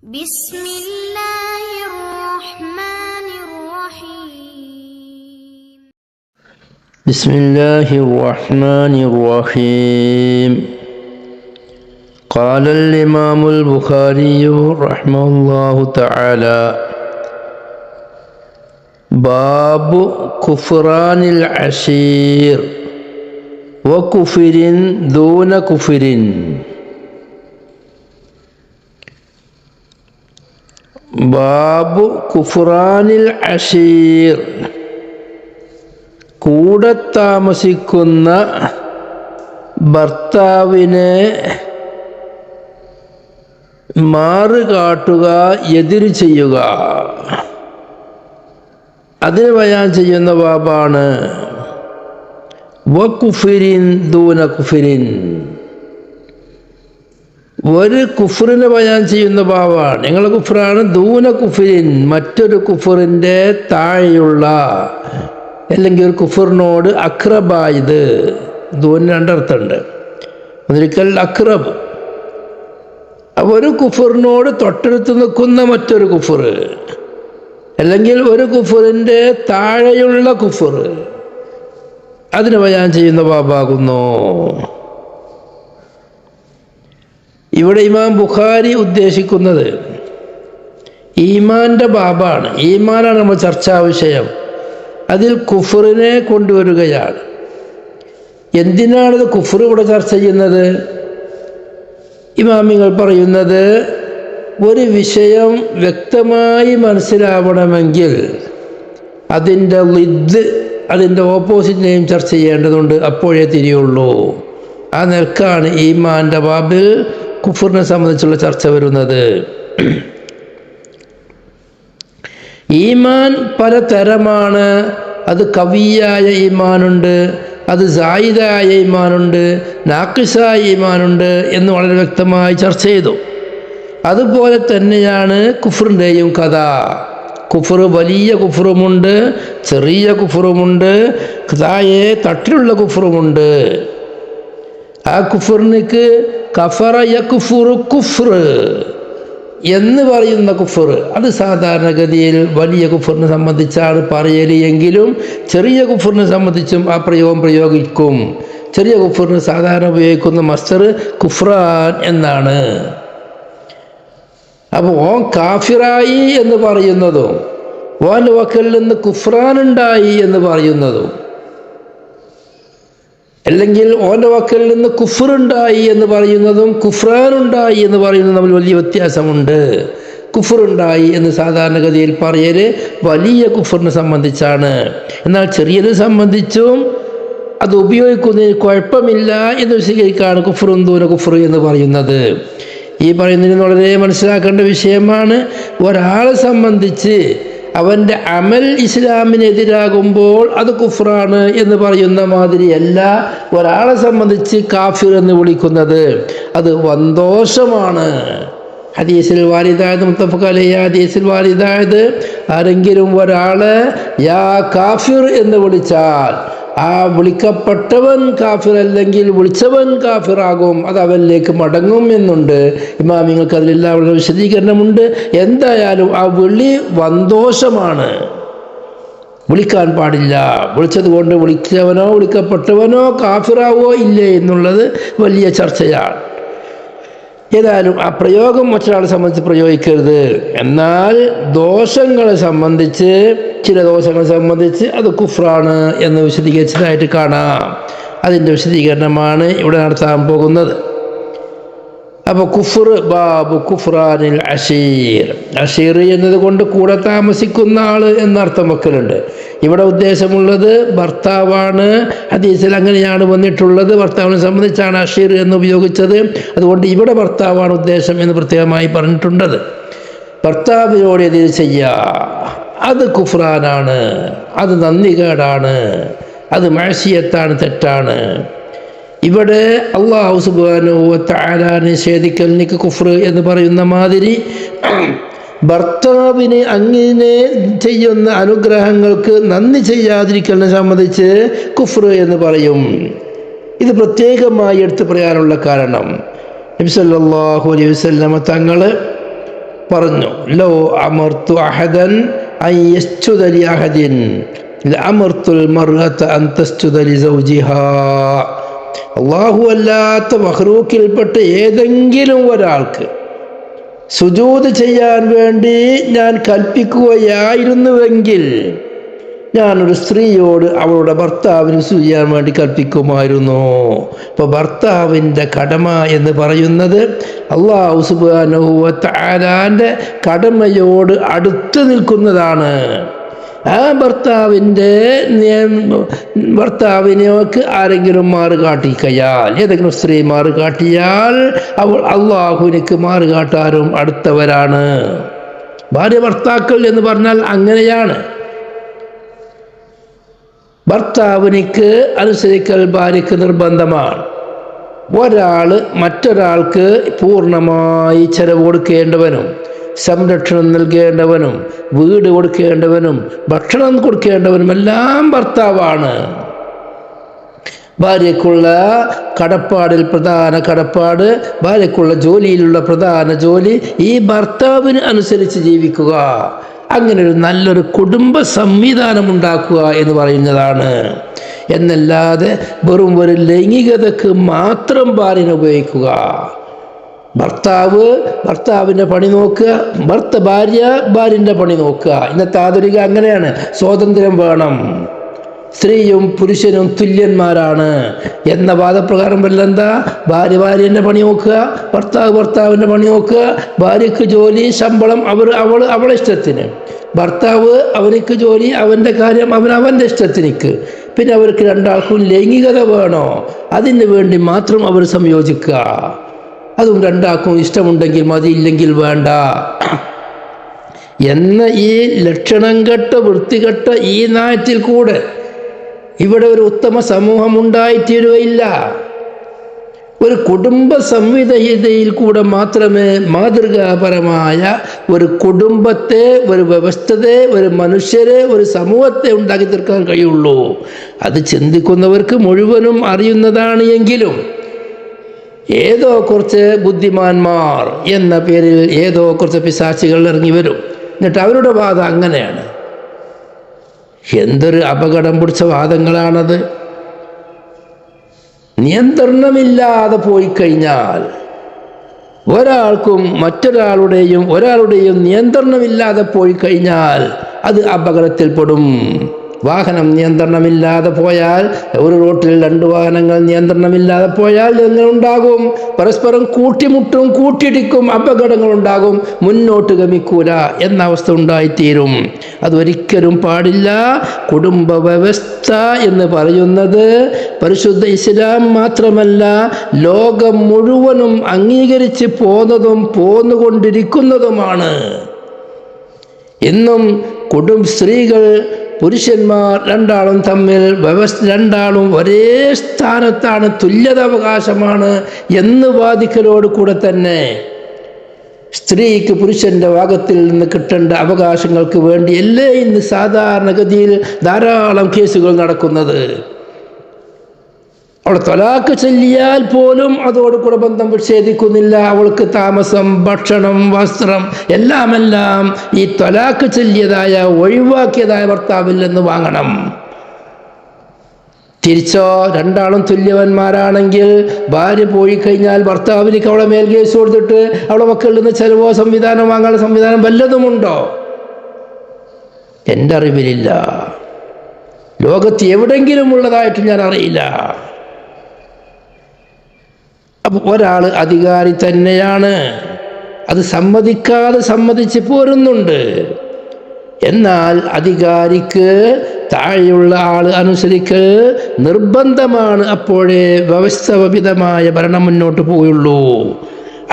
بسم الله الرحمن الرحيم بسم الله الرحمن الرحيم قال الإمام البخاري رحمه الله تعالى باب كفران العشير وكفر دون كفر ബാബു കുഫ്റാനിൽ അഷീർ, കൂടെ താമസിക്കുന്ന ഭർത്താവിനെ മാറുകാട്ടുക, എതിര് ചെയ്യുക, അതിന് ബയാൻ ചെയ്യുന്ന ബാബാണ് വകുഫിരിൻ ദൂന കുഫിരിൻ. ഒരു കുഫറിനെ ബയാൻ ചെയ്യുന്ന ബാബാണ്. നിങ്ങളെ കുഫറാണ് ദൂന കുഫിരിൻ, മറ്റൊരു കുഫറിൻ്റെ താഴെയുള്ള, അല്ലെങ്കിൽ ഒരു കുഫറിനോട് അക്രബായത്. ദൂന് രണ്ടർത്ഥമുണ്ട്. ഒരിക്കൽ അക്രബ്, അപ്പോൾ ഒരു കുഫറിനോട് തൊട്ടടുത്ത് നിൽക്കുന്ന മറ്റൊരു കുഫർ, അല്ലെങ്കിൽ ഒരു കുഫറിൻ്റെ താഴെയുള്ള കുഫർ, അതിന് ബയാൻ ചെയ്യുന്ന ബാബാകുന്നു. ഇവിടെ ഇമാം ബുഖാരി ഉദ്ദേശിക്കുന്നത് ഈമാൻ്റെ ബാബാണ്. ഈമാനാണ് നമ്മൾ ചർച്ചാ വിഷയം. അതിൽ കുഫറിനെ കൊണ്ടുവരികയാണ്. എന്തിനാണിത് കുഫർ ഇവിടെ ചർച്ച ചെയ്യുന്നത്? ഇമാമിങ്ങൾ പറയുന്നത്, ഒരു വിഷയം വ്യക്തമായി മനസ്സിലാവണമെങ്കിൽ അതിൻ്റെ ലിദ്, അതിൻ്റെ ഓപ്പോസിറ്റിനെയും ചർച്ച ചെയ്യേണ്ടതുണ്ട്. അപ്പോഴേ തിരിയുള്ളൂ. ആ നിലക്കാണ് ഈമാൻ്റെ ബാബിൽ കുഫറിനെ സംബന്ധിച്ചുള്ള ചർച്ച വരുന്നത്. ഈമാൻ പലതരമാണ്. അത് കവിയായ ഈമാനുണ്ട്, അത് സായിദായ ഈമാനുണ്ട്, നാക്കിസായ ഈമാനുണ്ട് എന്ന് വളരെ വ്യക്തമായി ചർച്ച ചെയ്തു. അതുപോലെ തന്നെയാണ് കുഫറിൻ്റെയും കഥ. കുഫർ വലിയ കുഫറുമുണ്ട്, ചെറിയ കുഫറുമുണ്ട്, താഴെ തട്ടിലുള്ള കുഫറുമുണ്ട്. ആ കുഫറിനിക്ക് കഫറ യക്ഫുറു കുഫ്ർ എന്ന് പറയുന്ന കുഫർ, അത് സാധാരണഗതിയിൽ വലിയ കുഫറിനെ സംബന്ധിച്ചാണ് പറയൽ. എങ്കിലും ചെറിയ കുഫറിനെ സംബന്ധിച്ചും ആ പ്രയോഗം പ്രയോഗിക്കും. ചെറിയ കുഫറിന് സാധാരണ ഉപയോഗിക്കുന്ന മസ്തർ കുഫ്രാൻ എന്നാണ്. അപ്പോൾ ഓൻ കാഫിറായി എന്ന് പറയുന്നതും ഓൻ്റെ വക്കലിൽ നിന്ന് കുഫ്രാൻ ഉണ്ടായി എന്ന് പറയുന്നതും, അല്ലെങ്കിൽ ഓൻ്റെ വക്കലിൽ നിന്ന് കുഫറുണ്ടായി എന്ന് പറയുന്നതും കുഫ്രാനുണ്ടായി എന്ന് പറയുന്നതും തമ്മിൽ വലിയ വ്യത്യാസമുണ്ട്. കുഫറുണ്ടായി എന്ന് സാധാരണഗതിയിൽ പറയൽ വലിയ കുഫറിനെ സംബന്ധിച്ചാണ്. എന്നാൽ ചെറിയതിനെ സംബന്ധിച്ചും അത് ഉപയോഗിക്കുന്നതിന് കുഴപ്പമില്ല എന്ന് വിശദീകരിക്കുകയാണ് കുഫറും ദൂന കുഫർ എന്ന് പറയുന്നത്. ഈ പറയുന്നതിന് വളരെ മനസ്സിലാക്കേണ്ട വിഷയമാണ്. ഒരാളെ സംബന്ധിച്ച് അവൻ്റെ അമൽ ഇസ്ലാമിനെതിരാകുമ്പോൾ അത് കുഫ്റാണ് എന്ന് പറയുന്ന മാതിരിയല്ല ഒരാളെ സംബന്ധിച്ച് കാഫിർ എന്ന് വിളിക്കുന്നത്. അത് വന്തോഷമാണ്. ഹദീസിൽ വാരിദായത്, മുത്തഫഖ് അലൈഹി ഹദീസിൽ വാരിദായത്, ആരെങ്കിലും ഒരാളെ യാ കാഫിർ എന്ന് വിളിച്ചാൽ ആ വിളിക്കപ്പെട്ടവൻ കാഫിർ അല്ലെങ്കിൽ വിളിച്ചവൻ കാഫിറാകും, അത് അവനിലേക്ക് മടങ്ങും എന്നുണ്ട്. ഇമാമിങ്ങൾക്ക് അതിലെല്ലാവരുടെ വിശദീകരണമുണ്ട്. എന്തായാലും ആ വിളി വന്തോഷമാണ്, വിളിക്കാൻ പാടില്ല. വിളിച്ചത് കൊണ്ട് വിളിച്ചവനോ വിളിക്കപ്പെട്ടവനോ കാഫിറാവോ ഇല്ലേ എന്നുള്ളത് വലിയ ചർച്ചയാണ്. ഏതായാലും ആ പ്രയോഗം മറ്റൊരാളെ സംബന്ധിച്ച് പ്രയോഗിക്കരുത്. എന്നാൽ ദോഷങ്ങളെ സംബന്ധിച്ച്, ചില ദോഷങ്ങളെ സംബന്ധിച്ച് അത് കുഫ്രാണ് എന്ന് വിശദീകരിച്ചതായിട്ട് കാണാം. അതിൻ്റെ വിശദീകരണമാണ് ഇവിടെ നടത്താൻ പോകുന്നത്. അപ്പോൾ കുഫർ, ബാബു കുഫ്റാനിൽ അഷീർ. അഷീർ എന്നതുകൊണ്ട് കൂടെ താമസിക്കുന്ന ആൾ എന്നർത്ഥം വെക്കലുണ്ട്. ഇവിടെ ഉദ്ദേശമുള്ളത് ഭർത്താവാണ്. ഹദീസിൽ അങ്ങനെയാണ് വന്നിട്ടുള്ളത്. ഭർത്താവിനെ സംബന്ധിച്ചാണ് അഷീർ എന്ന് ഉപയോഗിച്ചത്. അതുകൊണ്ട് ഇവിടെ ഭർത്താവാണ് ഉദ്ദേശം എന്ന് പ്രത്യേകമായി പറഞ്ഞിട്ടുണ്ടത്. ഭർത്താവിനോട് എതിര് ചെയ്യുക, അത് കുഫ്റാനാണ്, അത് നന്ദികേടാണ്, അത് മഅസിയത്താണ്, തെറ്റാണ്. ഇവിടെ അല്ലാഹു സുബ്ഹാനഹു വ തആല നിഷേധിക്കലിന് കുഫ്ർ എന്ന് പറയുന്ന മാതിരി ഭർത്താവിന് അങ്ങനെ ചെയ്യുന്ന അനുഗ്രഹങ്ങൾക്ക് നന്ദി ചെയ്യാതിരിക്കലിനെ സംബന്ധിച്ച് കുഫ്ർ എന്ന് പറയും. ഇത് പ്രത്യേകമായി എടുത്തു പറയാനുള്ള കാരണം നബി സല്ലല്ലാഹു അലൈഹി വസല്ലമ തങ്ങൾ പറഞ്ഞു, ലോ അമർത്തു അഹദൻ അൻ യസ്ജുദ ലി അഹദിൻ ലഅമർത്തുൽ മർഅത അൻ തസ്ജുദ ലി സൗജിഹാ. അല്ലാഹു അല്ലാത്ത മഖ്ലൂക്കിൽപ്പെട്ട ഏതെങ്കിലും ഒരാൾക്ക് സുജൂദ് ചെയ്യാൻ വേണ്ടി ഞാൻ കൽപ്പിക്കുകയായിരുന്നുവെങ്കിൽ ഞാനൊരു സ്ത്രീയോട് അവളുടെ ഭർത്താവിന് ചെയ്യാൻ വേണ്ടി കൽപ്പിക്കുമായിരുന്നു. അപ്പോൾ ഭർത്താവിൻ്റെ കടമ എന്ന് പറയുന്നത് അല്ലാഹു സുബ്ഹാനഹു വ തആലാന്റെ കടമയോട് അടുത്ത് നിൽക്കുന്നതാണ്. ആ ഭർത്താവിനേക്ക് ആരെങ്കിലും മാറ് കാട്ടിക്കയാൽ, ഏതെങ്കിലും സ്ത്രീ മാറ് കാട്ടിയാൽ അവൾ അള്ളാഹുവിനേക്ക് മാറ് കാട്ടാനും അടുത്തവരാണ്. ഭാര്യ ഭർത്താക്കൾ എന്ന് പറഞ്ഞാൽ അങ്ങനെയാണ്. ഭർത്താവിനിക്ക് അനുസരിക്കൽ ഭാര്യക്ക് നിർബന്ധമാണ്. ഒരാൾ മറ്റൊരാൾക്ക് പൂർണ്ണമായി ചെലവ് കൊടുക്കേണ്ടവനും സംരക്ഷണം നൽകേണ്ടവനും വീട് കൊടുക്കേണ്ടവനും ഭക്ഷണം കൊടുക്കേണ്ടവനും എല്ലാം ഭർത്താവാണ്. ഭാര്യക്കുള്ള കടപ്പാടിൽ പ്രധാന കടപ്പാട്, ഭാര്യക്കുള്ള ജോലിയിലുള്ള പ്രധാന ജോലി ഈ ഭർത്താവിന് അനുസരിച്ച് ജീവിക്കുക, അങ്ങനെ ഒരു നല്ലൊരു കുടുംബ സംവിധാനം ഉണ്ടാക്കുക എന്ന് പറയുന്നതാണ്. എന്നല്ലാതെ വെറും ഒരു ലൈംഗികതക്ക് മാത്രം ഭാര്യനെ ഉപയോഗിക്കുക. ഭർത്താവിൻ്റെ പണി നോക്കുക, ഭാര്യൻ്റെ പണി നോക്കുക. ഇന്നത്തെ ആധുനിക അങ്ങനെയാണ്. സ്വാതന്ത്ര്യം വേണം, സ്ത്രീയും പുരുഷനും തുല്യന്മാരാണ് എന്ന വാദപ്രകാരം വല്ലെന്താ, ഭാര്യൻ്റെ പണി നോക്കുക, ഭർത്താവിൻ്റെ പണി നോക്കുക, ഭാര്യയ്ക്ക് ജോലി ശമ്പളം അവളെ ഇഷ്ടത്തിന്, ഭർത്താവ് അവനിക്ക് ജോലി അവൻ്റെ കാര്യം അവൻ്റെ ഇഷ്ടത്തിനിക്ക്. പിന്നെ അവർക്ക് രണ്ടാൾക്കും ലൈംഗികത വേണോ, അതിന് വേണ്ടി മാത്രം അവർ സംയോജിക്കുക. അതും രണ്ടാൾക്കും ഇഷ്ടമുണ്ടെങ്കിൽ മതി, ഇല്ലെങ്കിൽ വേണ്ട എന്ന ഈ ലക്ഷണം കെട്ട വൃത്തികെട്ട ഈ നാട്ടിൽ കൂടെ ഇവിടെ ഒരു ഉത്തമ സമൂഹം ഉണ്ടായിത്തീരുകയില്ല. ഒരു കുടുംബ സംവിധാനയിൽ കൂടെ മാത്രമേ മാതൃകാപരമായ ഒരു കുടുംബത്തെ, ഒരു വ്യവസ്ഥയെ, ഒരു മനുഷ്യരെ, ഒരു സമൂഹത്തെ ഉണ്ടാക്കി തീർക്കാൻ കഴിയുള്ളൂ. അത് ചിന്തിക്കുന്നവർക്ക് മുഴുവനും അറിയുന്നതാണ്. എങ്കിലും ഏതോ കുറച്ച് ബുദ്ധിമാന്മാർ എന്ന പേരിൽ ഏതോ കുറച്ച് പിശാചികൾ ഇറങ്ങി വരും. എന്നിട്ട് അവരുടെ വാദം അങ്ങനെയാണ്. എന്തൊരു അപകടം പിടിച്ച വാദങ്ങളാണത്. നിയന്ത്രണമില്ലാതെ പോയി കഴിഞ്ഞാൽ ഒരാളുടെയും നിയന്ത്രണമില്ലാതെ പോയി കഴിഞ്ഞാൽ അത് അപകടത്തിൽപ്പെടും. വാഹനം നിയന്ത്രണമില്ലാതെ പോയാൽ, ഒരു റോട്ടിൽ 2 വാഹനങ്ങൾ നിയന്ത്രണമില്ലാതെ പോയാൽ എങ്ങനെ ഉണ്ടാകും? പരസ്പരം കൂട്ടിമുട്ടും, കൂട്ടിയിടിക്കും, അപകടങ്ങൾ ഉണ്ടാകും, മുന്നോട്ട് ഗമിക്കൂല എന്ന അവസ്ഥ ഉണ്ടായിത്തീരും. അതൊരിക്കലും പാടില്ല. കുടുംബ വ്യവസ്ഥ എന്ന് പറയുന്നത് പരിശുദ്ധ ഇസ്ലാം മാത്രമല്ല, ലോകം മുഴുവനും അംഗീകരിച്ച് പോന്നുകൊണ്ടിരിക്കുന്നതുമാണ്. ഇന്നും സ്ത്രീകൾ പുരുഷന്മാർ രണ്ടാളും തമ്മിൽ രണ്ടാളും ഒരേ സ്ഥാനത്താണ്, തുല്യത അവകാശമാണ് എന്ന് വാദിക്കലോട് കൂടെ തന്നെ സ്ത്രീക്ക് പുരുഷന്റെ ഭാഗത്തിൽ നിന്ന് കിട്ടേണ്ട അവകാശങ്ങൾക്ക് വേണ്ടിയല്ലേ ഇന്ന് സാധാരണഗതിയിൽ ധാരാളം കേസുകൾ നടക്കുന്നത്. അവൾ ത്വലാഖ് ചൊല്ലിയാൽ പോലും അതോടുകൂടെ ബന്ധം വിച്ഛേദിക്കുന്നില്ല. അവൾക്ക് താമസം, ഭക്ഷണം, വസ്ത്രം എല്ലാം ഈ ത്വലാഖ് ചൊല്ലിയതായ, ഒഴിവാക്കിയതായ ഭർത്താവിൽ നിന്ന് വാങ്ങണം. തിരിച്ചോ, രണ്ടാളും തുല്യവന്മാരാണെങ്കിൽ ഭാര്യ പോയി കഴിഞ്ഞാൽ ഭർത്താവിലേക്ക് അവളെ മേൽ കേസ് കൊടുത്തിട്ട് അവളെ മക്കളിൽ നിന്ന് ചെലവോ സംവിധാനം വാങ്ങാനുള്ള സംവിധാനം വല്ലതുമുണ്ടോ? എൻ്റെ അറിവിലില്ല. ലോകത്ത് എവിടെയെങ്കിലും ഉള്ളതായിട്ട് ഞാൻ അറിയില്ല. അപ്പോൾ ഒരാൾ അധികാരി തന്നെയാണ്, അത് സമ്മതിച്ച് പോരുന്നുണ്ട്. എന്നാൽ അധികാരിക്ക് താഴെയുള്ള ആൾ അനുസരിക്കൽ നിർബന്ധമാണ്. അപ്പോഴേ വ്യവസ്ഥാപിതമായ ഭരണം മുന്നോട്ട് പോയുള്ളൂ.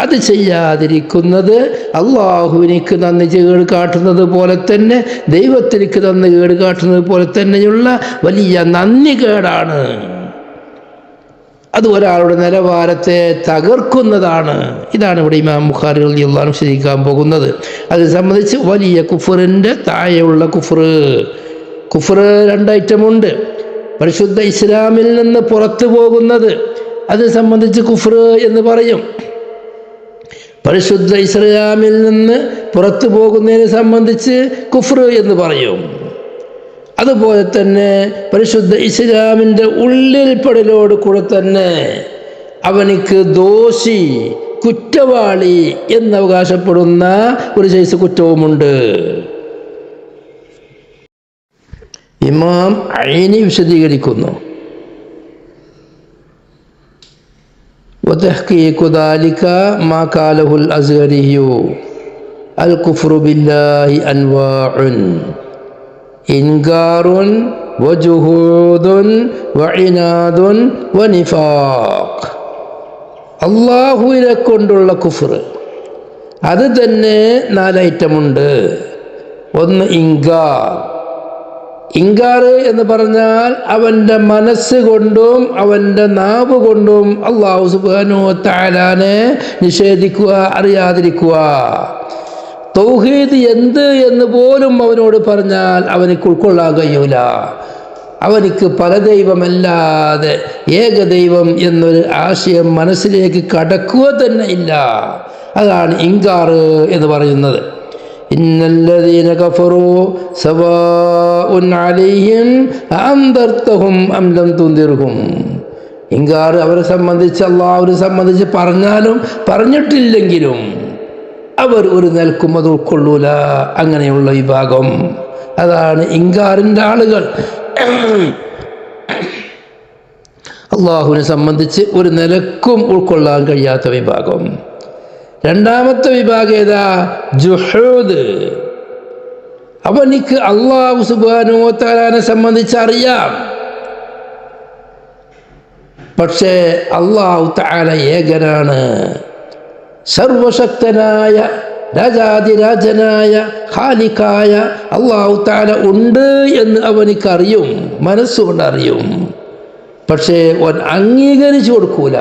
അത് ചെയ്യാതിരിക്കുന്നത് അള്ളാഹുവിനിക്ക് നന്ദി കേട് കാട്ടുന്നത് പോലെ തന്നെ, ദൈവത്തിനിക്ക് നന്ദി കേട് കാട്ടുന്നത് പോലെ തന്നെയുള്ള വലിയ നന്ദി കേടാണ്. അത് ഒരാളുടെ നിലവാരത്തെ തകർക്കുന്നതാണ്. ഇതാണ് ഇവിടെ ഇമാം ബുഖാരി റളിയല്ലാഹു അൻഹു വിശദീകരിക്കാൻ പോകുന്നത്. അത് സംബന്ധിച്ച് വലിയ കുഫറിൻ്റെ താഴെയുള്ള കുഫർ 2 ഐറ്റമുണ്ട്. പരിശുദ്ധ ഇസ്ലാമിൽ നിന്ന് പുറത്തു പോകുന്നത്, അത് സംബന്ധിച്ച് കുഫർ എന്ന് പറയും. പരിശുദ്ധ ഇസ്ലാമിൽ നിന്ന് പുറത്തു പോകുന്നതിനെ സംബന്ധിച്ച് കുഫ്ർ എന്ന് പറയും. അതുപോലെ തന്നെ പരിശുദ്ധ ഇസ്ലാമിൻ്റെ ഉള്ളിൽപ്പെടലോട് കൂടെ തന്നെ അവനിക്ക് ദോഷി, കുറ്റവാളി എന്നവകാശപ്പെടുന്ന ഒരു സൈസ് കുറ്റവുമുണ്ട്. ഇമാം ഐനി വിശദീകരിക്കുന്നു, وتحقيق ذلك ما قاله الأزهري الكفر بالله أنواع إنكار وجحود وعناد ونفاق. അള്ളാഹുവിനെ കൊണ്ടുള്ള കുഫർ അത് തന്നെ 4 ഐറ്റമുണ്ട്. ഒന്ന് ഇൻകാർ എന്ന് പറഞ്ഞാൽ അവൻ്റെ മനസ്സ് കൊണ്ടും അവൻ്റെ നാവ് കൊണ്ടും അല്ലാഹു സുബ്ഹാനഹു വ തആലാനെ നിഷേധിക്കുക, അറിയാതിരിക്കുക. തൗഹീദ് എന്ത് എന്ന് പോലും അവനോട് പറഞ്ഞാൽ അവനിക്ക് ഉൾക്കൊള്ളാൻ കഴിയൂല. അവനിക്ക് പല ദൈവമല്ലാതെ ഏകദൈവം എന്നൊരു ആശയം മനസ്സിലേക്ക് കടക്കുക തന്നെ ഇല്ല. അതാണ് ഇൻകാർ എന്ന് പറയുന്നത്. ഇന്നല്ലദീന കഫറൂ സവാഉൻ അലൈഹിം അഅൻദർതഹും അം ലം തുൻദിർഹും. ഇൻകാർ അവരെ സംബന്ധിച്ച്, അല്ലാഹുവിനെ സംബന്ധിച്ച് പറഞ്ഞാലും പറഞ്ഞിട്ടില്ലെങ്കിലും അവർ ഒരു നിലക്കും അത് ഉൾക്കൊള്ളൂല. അങ്ങനെയുള്ള വിഭാഗം, അതാണ് ഇൻകാറിൻ്റെ ആളുകൾ. അള്ളാഹുവിനെ സംബന്ധിച്ച് ഒരു നിലക്കും ഉൾക്കൊള്ളാൻ കഴിയാത്ത വിഭാഗം. രണ്ടാമത്തെ വിഭാഗം ഏതാ? ജുഹൂദ്. അവനിക്ക് അല്ലാഹു സുബ്ഹാനഹു വ തആലയെ സംബന്ധിച്ച് അറിയാം, പക്ഷേ അല്ലാഹു തആല ഏകനാണ്, സർവശക്തനായ രാജാതിരാജനായ ഖാലിഖായ അല്ലാഹു തആല ഉണ്ട് എന്ന് അവനിക്കറിയും, മനസ്സുകൊണ്ട് അറിയും. പക്ഷേ അവൻ അംഗീകരിച്ചു കൊടുക്കൂല.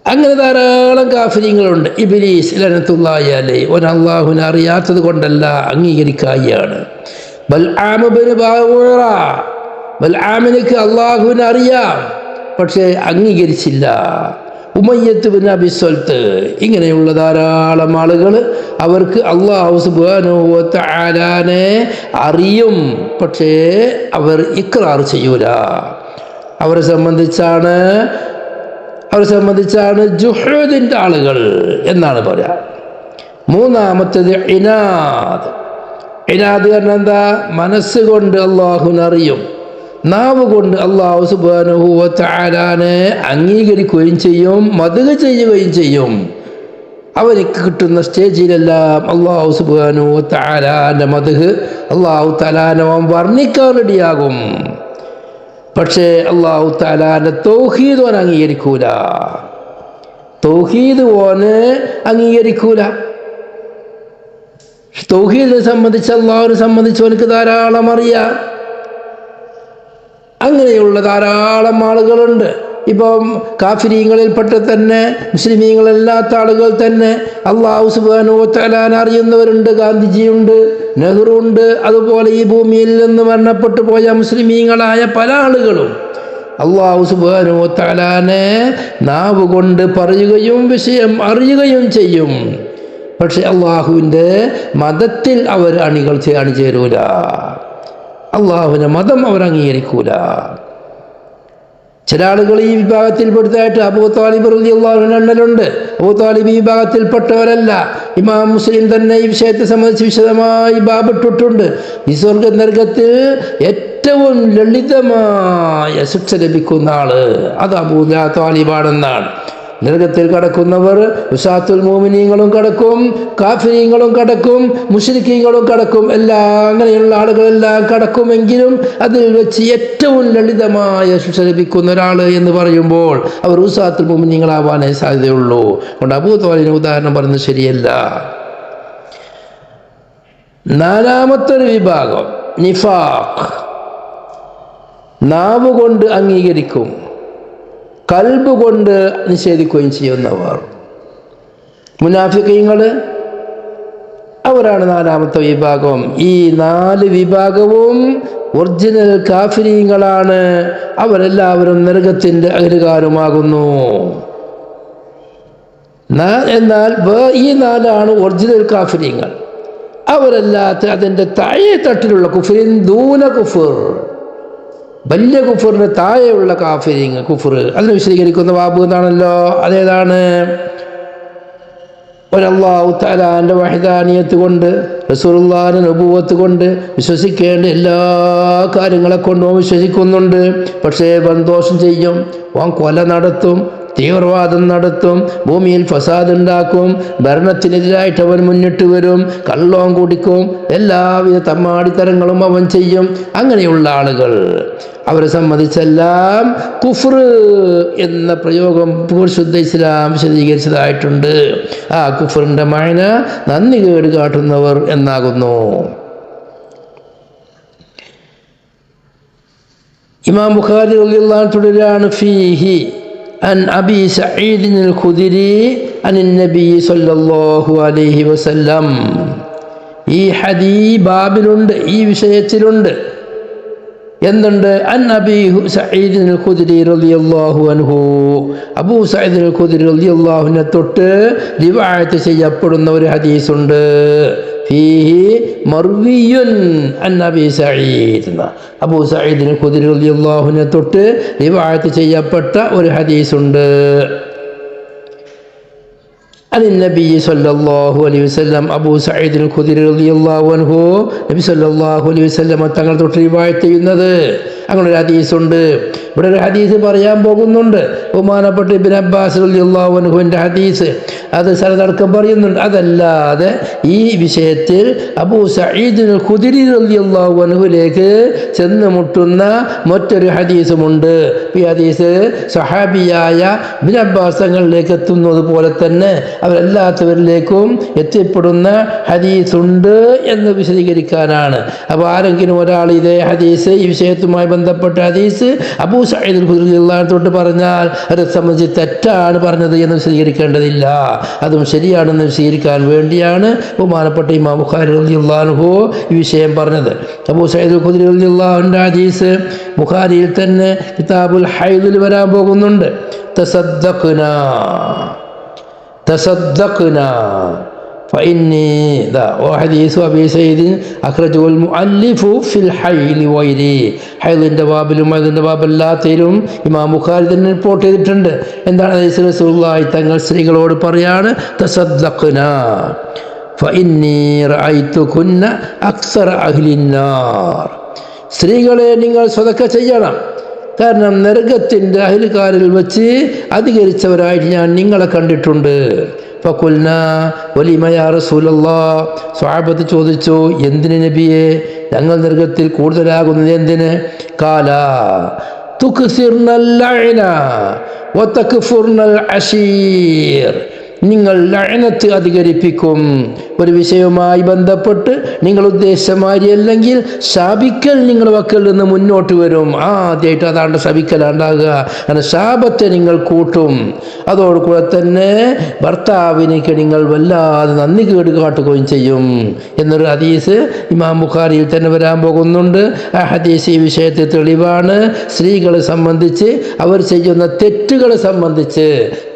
അങ്ങനെ ധാരാളം കാഫിര്യങ്ങളുണ്ട്. ഇബ്ലീസ് ലഅനത്തുല്ലാഹി അലൈഹി, അവൻ അല്ലാഹുവിനെ അറിയാത്തത് കൊണ്ടല്ല, അംഗീകരിക്കായാണ്. ബൽആം ഇബ്നു ബഊറ, ബൽആമിനക്ക് അല്ലാഹുവിനെ അറിയാം, പക്ഷേ അംഗീകരിച്ചില്ല. ഉമയ്യത്ത് ബിൻ അബി സ്വൽത്ത്, ഇങ്ങനെയുള്ള ധാരാളം ആളുകൾ അവർക്ക് അല്ലാഹു സുബ്ഹാനഹു വ തആലാനെ അറിയും, പക്ഷേ അവർ ഇഖ്റാർ ചെയ്യൂല. അവരെ സംബന്ധിച്ചാണ് ജുഹൂദിൻ്റെ ആളുകൾ എന്നാണ് പറയാ. മൂന്നാമത്തേത് ഇനാദ്. ഇനാദ് കാരണം എന്താ? മനസ്സുകൊണ്ട് അല്ലാഹുവിനെ അറിയും, നാവ് കൊണ്ട് അല്ലാഹു സുബ്ഹാനഹു വ തആലാനെ അംഗീകരിക്കുകയും ചെയ്യും, മദ്ഹ് ചെയ്യുകയും ചെയ്യും. അവർക്ക് കിട്ടുന്ന സ്റ്റേജിലെല്ലാം അല്ലാഹു സുബ്ഹാനഹു വ തആലാന്റെ മദ്ഹ്, അല്ലാഹു തആലാനെ വർണ്ണിക്കാൻ റെഡിയാകും. പക്ഷേ അല്ലാഹു തആലാന്റെ തൗഹീദ് ഓൻ അംഗീകരിക്കൂല. തൗഹീദിനെ സംബന്ധിച്ച്, അല്ലാഹുവിനെ സംബന്ധിച്ച് അവനക്ക് ധാരാളം അറിയാം. അങ്ങനെയുള്ള ധാരാളം ആളുകളുണ്ട്. ഇപ്പം കാഫിരീങ്ങളിൽപ്പെട്ട് തന്നെ മുസ്ലിമീങ്ങളല്ലാത്ത ആളുകൾ തന്നെ അല്ലാഹു സുബ്ഹാനഹു വ തആലാനെ അറിയുന്നവരുണ്ട്. ഗാന്ധിജിയുണ്ട്, നെഹ്റു ഉണ്ട്, അതുപോലെ ഈ ഭൂമിയിൽ നിന്ന് മരണപ്പെട്ടു പോയ മുസ്ലിമീങ്ങളായ പല ആളുകളും അല്ലാഹു സുബ്ഹാനഹു വ തആലാനെ നാവ് കൊണ്ട് പറയുകയും വിഷയം അറിയുകയും ചെയ്യും. പക്ഷെ അള്ളാഹുവിൻ്റെ മതത്തിൽ അവർ അണിചേരൂല. അള്ളാഹുവിൻ്റെ മതം അവർ അംഗീകരിക്കൂല. ചില ആളുകൾ ഈ വിഭാഗത്തിൽപ്പെടുത്തായിട്ട് അബൂ താലിബ് റളിയല്ലാഹു അൻഹു എണ്ണലുണ്ട്. അബൂ താലിബ് ഈ വിഭാഗത്തിൽപ്പെട്ടവരല്ല. ഇമാം മുസ്ലിം തന്നെ ഈ വിഷയത്തെ സംബന്ധിച്ച് വിശദമായി ബാബിട്ടിട്ടുണ്ട്. ഈ സ്വർഗ നരകത്തിൽ ഏറ്റവും ലളിതമായ ശിക്ഷ ലഭിക്കുന്ന ആള് അത് അബൂ താലിബാണെന്നാണ്. നരകത്തിൽ കടക്കുന്നവർ ഉസാത്തുൽ മുഅ്മിനീങ്ങളും കടക്കും, കാഫിരീങ്ങളും കടക്കും, മുശ്രിക്കീങ്ങളും കടക്കും, അങ്ങനെയുള്ള ആളുകളെല്ലാം കടക്കുമെങ്കിലും അതിൽ വെച്ച് ഏറ്റവും ലളിതമായ ശിക്ഷ ലഭിക്കുന്ന ഒരാൾ എന്ന് പറയുമ്പോൾ അവർ ഉസാത്തുൽ മുഅ്മിനീങ്ങളാവാനേ സാധ്യതയുള്ളൂ. അതുകൊണ്ട് അബൂ ത്വാലിബിന് ഉദാഹരണം പറയുന്നത് ശരിയല്ല. നാലാമത്തെ ഒരു വിഭാഗം നിഫാഖ്. നാവ് കൊണ്ട് അംഗീകരിക്കും, കൽബ് കൊണ്ട് നിഷേധിക്കുകയും ചെയ്യുന്നവർ മുനാഫിഖീങ്ങൾ, അവരാണ് നാലാമത്തെ വിഭാഗം. ഈ 4 വിഭാഗവും ഒറിജിനൽ കാഫിരീങ്ങളാണ്. അവരെല്ലാവരും നരകത്തിൻ്റെ അയൽക്കാരുമാകുന്നു. എന്നാൽ ഈ 4 ഒറിജിനൽ കാഫിര്യങ്ങൾ. അവരല്ലാത്ത അതിൻ്റെ താഴെ തട്ടിലുള്ള കുഫറിൻ ദൂന കുഫർ, വലിയ കുഫറിന് താഴെയുള്ള കാഫിര്യങ്ങൾ കുഫർ, അതിനെ വിശദീകരിക്കുന്ന ബാബു എന്നാണല്ലോ. അതേതാണ്? ഒരല്ലാഹു തആലാന്റെ വഹദാനിയത്ത് കൊണ്ട് റസൂലുള്ളാഹിന്റെ നബുവത്ത് കൊണ്ട് വിശ്വസിക്കേണ്ട എല്ലാ കാര്യങ്ങളെ കൊണ്ടും വിശ്വസിക്കുന്നുണ്ട്. പക്ഷേ ദോഷം ചെയ്യും, കൊല നടത്തും, തീവ്രവാദം നടത്തും, ഭൂമിയിൽ ഫസാദ് ഉണ്ടാക്കും, ഭരണത്തിനെതിരായിട്ട് അവൻ മുന്നിട്ട് വരും, കള്ളവും കുടിക്കും, എല്ലാവിധ തമ്മാടിത്തരങ്ങളും അവൻ ചെയ്യും. അങ്ങനെയുള്ള ആളുകൾ അവരെ സംബന്ധിച്ചെല്ലാം കുഫ്ർ എന്ന പ്രയോഗം പരിശുദ്ധ ഇസ്ലാം വിശദീകരിച്ചതായിട്ടുണ്ട്. ആ കുഫറിൻ്റെ മഅന നന്ദി കേട് കാട്ടുന്നവർ എന്നാകുന്നു. ഇമാം ബുഖാരി റളിയല്ലാഹു അൻഹു തുടരാണ് ഫീഹി അൻ അബി സഈദ് അൽ ഖുദരി അൻ നബി സല്ലല്ലാഹു അലൈഹി വസല്ലം. ഈ ബാബിലുണ്ട്, ഈ വിഷയത്തിലുണ്ട്. എന്തുണ്ട്? അൻ അബി സഈദ് അൽ ഖുദരി റളിയല്ലാഹു അൻഹു, അബൂ സഈദ് അൽ ഖുദരി റളിയല്ലാഹു അൻഹു തൊട്ട് റിവായത്ത് ചെയ്യപ്പെടുന്ന ഒരു ഹദീസുണ്ട്. ഫീഹി മർവിയുൻ അൻ അബി സഈദ്, അബൂ സഈദ് അൽ ഖുദരി റളിയല്ലാഹു അൻഹു തൊട്ട് റിവായത്ത് ചെയ്യപ്പെട്ട ഒരു ഹദീസുണ്ട്. അൻ നബി സല്ലല്ലാഹു അലൈഹി വസല്ലം, അബൂ സഈദ് അൽ ഖുദരി റളിയല്ലാഹു അൻഹു നബി സല്ലല്ലാഹു അലൈഹി വസല്ലം തങ്ങൾ തൊട്ട് റിവായത്ത് ചെയ്യുന്നത് അങ്ങനെ ഒരു ഹദീസുണ്ട്. ഇവിടെ ഒരു ഹദീസ് പറയാൻ പോകുന്നുണ്ട്, ബഹുമാനപ്പെട്ട ഇബ്നു അബ്ബാസ് റളിയല്ലാഹു അൻഹുവിൻ്റെ ഹദീസ്. അത് സനദടക്കം പറയുന്നുണ്ട്. അതല്ലാതെ ഈ വിഷയത്തിൽ അബൂ സഈദ് അൽ ഖുദരി റളിയല്ലാഹു അൻഹുവിലേക്ക് ചെന്ന് മുട്ടുന്ന മറ്റൊരു ഹദീസുമുണ്ട്. ഈ ഹദീസ് സഹാബിയായ ഇബ്നു അബ്ബാസ് തങ്ങളിലേക്ക് എത്തുന്നത് പോലെ തന്നെ അവരെല്ലാത്തവരിലേക്കും എത്തിപ്പെടുന്ന ഹദീസുണ്ട് എന്ന് വിശദീകരിക്കാനാണ്. അപ്പോൾ ആരെങ്കിലും ഒരാൾ ഇതേ ഹദീസ്, ഈ വിഷയത്തുമായി ബന്ധപ്പെട്ട ഹദീസ് അബൂ സഈദ് അൽ ഖുദരി റളിയല്ലാഹു അൻഹു തൊട്ട് പറഞ്ഞാൽ അവരെ സംബന്ധിച്ച് തെറ്റാണ് പറഞ്ഞത് എന്ന് വിശദീകരിക്കേണ്ടതില്ല. അതും ശരിയാണെന്ന് വിശദീകരിക്കാൻ വേണ്ടിയാണ് ബഹുമാനപ്പെട്ട ഇമാം ബുഖാരി റളിയല്ലാഹു അൻഹു ഈ വിഷയം പറഞ്ഞത്. അബൂ സഈദ് അൽ ഖുദരി റളിയല്ലാഹു അൻഹുവിൻ്റെ ഹദീസ് ബുഖാരിയിൽ തന്നെ കിതാബുൽ ഹൈദിൽ വരാൻ പോകുന്നുണ്ട്. തസദ്ദഖ്നാ فإني وحديث أبي سعيد أخرجه المؤلف في الحيل وغيره. ഹൈദിൻ്റെ ബാബിലും അതിൻ്റെ ബാബല്ലാത്തയിലും ഇമാം ബുഖാരി തന്നെ റിപ്പോർട്ട് ചെയ്തിട്ടുണ്ട്. എന്താണ് റസൂലുള്ളാഹി തങ്ങൾ സ്ത്രീകളോട് പറയാണ്, തസദ്ദഖ്നാ ഫഇന്നി റഅയ്തുകുന്ന അക്സറ അഹ്ലിന്നാർ. സ്ത്രീകളെ നിങ്ങൾ സദഖ ചെയ്യണം, കാരണം നരകത്തിൻ്റെ അഹ്ലുകാരിൽ വെച്ച് അധികരിച്ചവരായിട്ട് ഞാൻ നിങ്ങളെ കണ്ടിട്ടുണ്ട്. ഫഖുൽനാ വലിമ യാ റസൂലല്ലാഹ്, സ്വഹാബത്ത് ചോദിച്ചു, എന്തിന് നബിയെ, ഞങ്ങൾ നരകത്തിൽ കൂടുതലാകുന്നത് എന്തിന്? ഖാല തുക്സിർനൽ ലഅന വതക്ഫുർനൽ അശീർ, നിങ്ങൾ ലഅനത്ത് അധികരിപ്പിക്കും. ഒരു വിഷയവുമായി ബന്ധപ്പെട്ട് നിങ്ങൾ ഉദ്ദേശിച്ച മാതിരിയല്ലെങ്കിൽ ശാപിക്കൽ നിങ്ങളുടെ വക്കൽ നിന്ന് മുന്നോട്ട് വരും. ആദ്യമായിട്ട് അതാണ്ട് ശപിക്കലുണ്ടാകുക. അങ്ങനെ ശാപത്തെ നിങ്ങൾ കൂട്ടും. അതോടുകൂടെ തന്നെ ഭർത്താവിനേക്ക് നിങ്ങൾ വല്ലാതെ നന്ദി കേട് കാട്ടുകയും ചെയ്യും എന്നൊരു ഹദീസ് ഇമാം ബുഖാരിയിൽ തന്നെ വരാൻ പോകുന്നുണ്ട്. ആ ഹദീസ് ഈ വിഷയത്തിൽ തെളിവാണ്. സ്ത്രീകളെ സംബന്ധിച്ച് അവർ ചെയ്യുന്ന തെറ്റുകളെ സംബന്ധിച്ച്